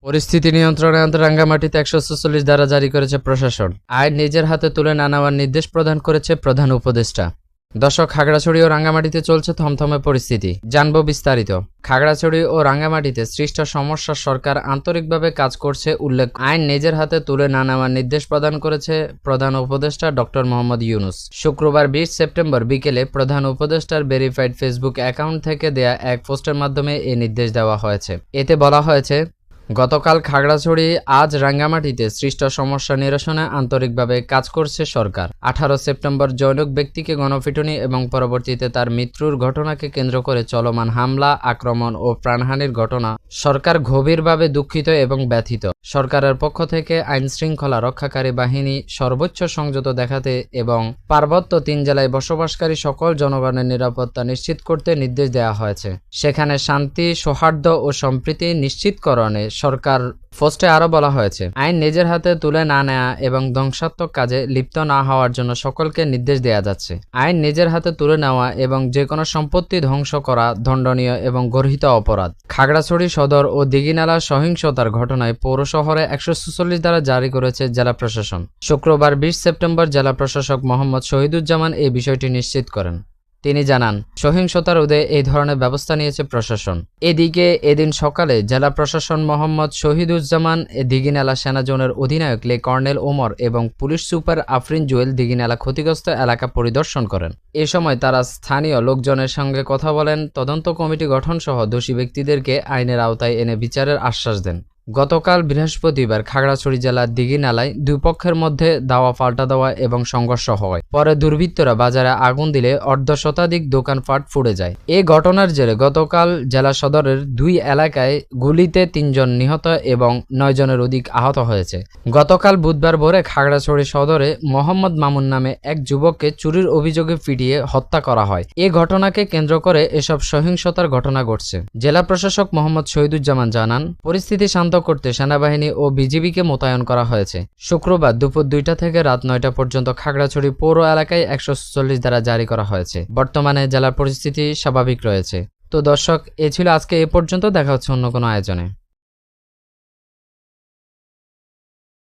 পরিস্থিতি নিয়ন্ত্রণে আনতে রাঙ্গামাটিতে ১৪৬ ধারা জারি করেছে প্রশাসন। আইন নিজের হাতে তুলে না নেওয়ার নির্দেশ প্রদান করেছে প্রধান উপদেষ্টা। দর্শক, খাগড়াছড়ি ও রাঙ্গামাটিতে চলছে থমথমে পরিস্থিতি। জানবো বিস্তারিত। খাগড়াছড়ি ও রাঙ্গামাটিতে সৃষ্ট সমস্যা সরকার আন্তরিকভাবে কাজ করছে উল্লেখ আইন নিজের হাতে তুলে না নেওয়ার নির্দেশ প্রদান করেছে প্রধান উপদেষ্টা ডক্টর মোহাম্মদ ইউনূস। শুক্রবার ২০ সেপ্টেম্বর বিকেলে প্রধান উপদেষ্টার ভেরিফাইড ফেসবুক অ্যাকাউন্ট থেকে দেয়া এক পোস্টের মাধ্যমে এ নির্দেশ দেওয়া হয়েছে। এতে বলা হয়েছে, গতকাল খাগড়াছড়ি আজ রাঙ্গামাটিতে সৃষ্ট সমস্যা নিরসনে আন্তরিকভাবে কাজ করছে সরকার। ১৮ সেপ্টেম্বর জনৈক ব্যক্তিকে গণপিটুনি এবং পরবর্তীতে তার মৃত্যুর ঘটনাকে কেন্দ্র করে চলমান হামলা, আক্রমণ ও প্রাণহানির ঘটনা সরকার গভীরভাবে দুঃখিত এবং ব্যথিত। সরকারের পক্ষ থেকে আইন শৃঙ্খলা রক্ষাকারী বাহিনী সর্বোচ্চ সংযত দেখাতে এবং পার্বত্য ৩ জেলায় বসবাসকারী সকল জনগণের নিরাপত্তা নিশ্চিত করতে নির্দেশ দেওয়া হয়েছে। সেখানে শান্তি, সৌহার্দ্য ও সম্প্রীতি নিশ্চিতকরণে সরকার পোস্টে আরও বলা হয়েছে, আইন নিজের হাতে তুলে না নেওয়া এবং ধ্বংসাত্মক কাজে লিপ্ত না হওয়ার জন্য সকলকে নির্দেশ দেওয়া যাচ্ছে। আইন নিজের হাতে তুলে নেওয়া এবং যে কোনো সম্পত্তি ধ্বংস করা দণ্ডনীয় এবং গর্হিত অপরাধ। খাগড়াছড়ি সদর ও দিঘিনালার সহিংসতার ঘটনায় পৌর শহরে ১৪৬ ধারা জারি করেছে জেলা প্রশাসন। শুক্রবার ২০ সেপ্টেম্বর জেলা প্রশাসক মোহাম্মদ শহীদুজ্জামান এই বিষয়টি নিশ্চিত করেন। তিনি জানান, সহিংসতার রোধে এই ধরনের ব্যবস্থা নিয়েছে প্রশাসন। এদিকে এদিন সকালে জেলা প্রশাসন মোহাম্মদ শহীদুজ্জামান দিঘিনালা সেনা জোনের অধিনায়ক লে কর্নেল ওমর এবং পুলিশ সুপার আফরিন জুয়েল দিঘিনালা ক্ষতিগ্রস্ত এলাকা পরিদর্শন করেন। এ সময় তারা স্থানীয় লোকজনের সঙ্গে কথা বলেন, তদন্ত কমিটি গঠন সহ দোষী ব্যক্তিদেরকে আইনের আওতায় এনে বিচারের আশ্বাস দেন। গতকাল বৃহস্পতিবার খাগড়াছড়ি জেলার দিঘিনালায় দুই পক্ষের মধ্যে দাওয়া পাল্টা দেওয়া এবং সংঘর্ষ হয়। পরে দুর্বৃত্তরা বাজারে আগুন দিলে অর্ধশতাধিক দোকানপাট পুড়ে যায়। এই ঘটনার জেরে গতকাল জেলা সদরের ২ এলাকায় গুলিতে ৩ জন নিহত এবং ৯ জনের অধিক আহত হয়েছে। গতকাল বুধবার ভোরে খাগড়াছড়ি সদরে মোহাম্মদ মামুন নামে এক যুবককে চুরির অভিযোগে পিটিয়ে হত্যা করা হয়। এ ঘটনাকে কেন্দ্র করে এসব সহিংসতার ঘটনা ঘটছে। জেলা প্রশাসক মোহাম্মদ শহীদুজ্জামান জানান, পরিস্থিতি শান্ত করতে সেনাবাহিনী ও বিজিবিকে মোতায়েন করা হয়েছে। শুক্রবার দুপুর ২টা থেকে রাত ৯টা পর্যন্ত খাগড়াছড়ি পৌর এলাকায় ১৪৬ ধারা জারি করা হয়েছে। বর্তমানে জেলার পরিস্থিতি স্বাভাবিক রয়েছে। তো দর্শক, এ ছিল আজকে এ পর্যন্ত। দেখা হচ্ছে অন্য কোনো আয়োজনে।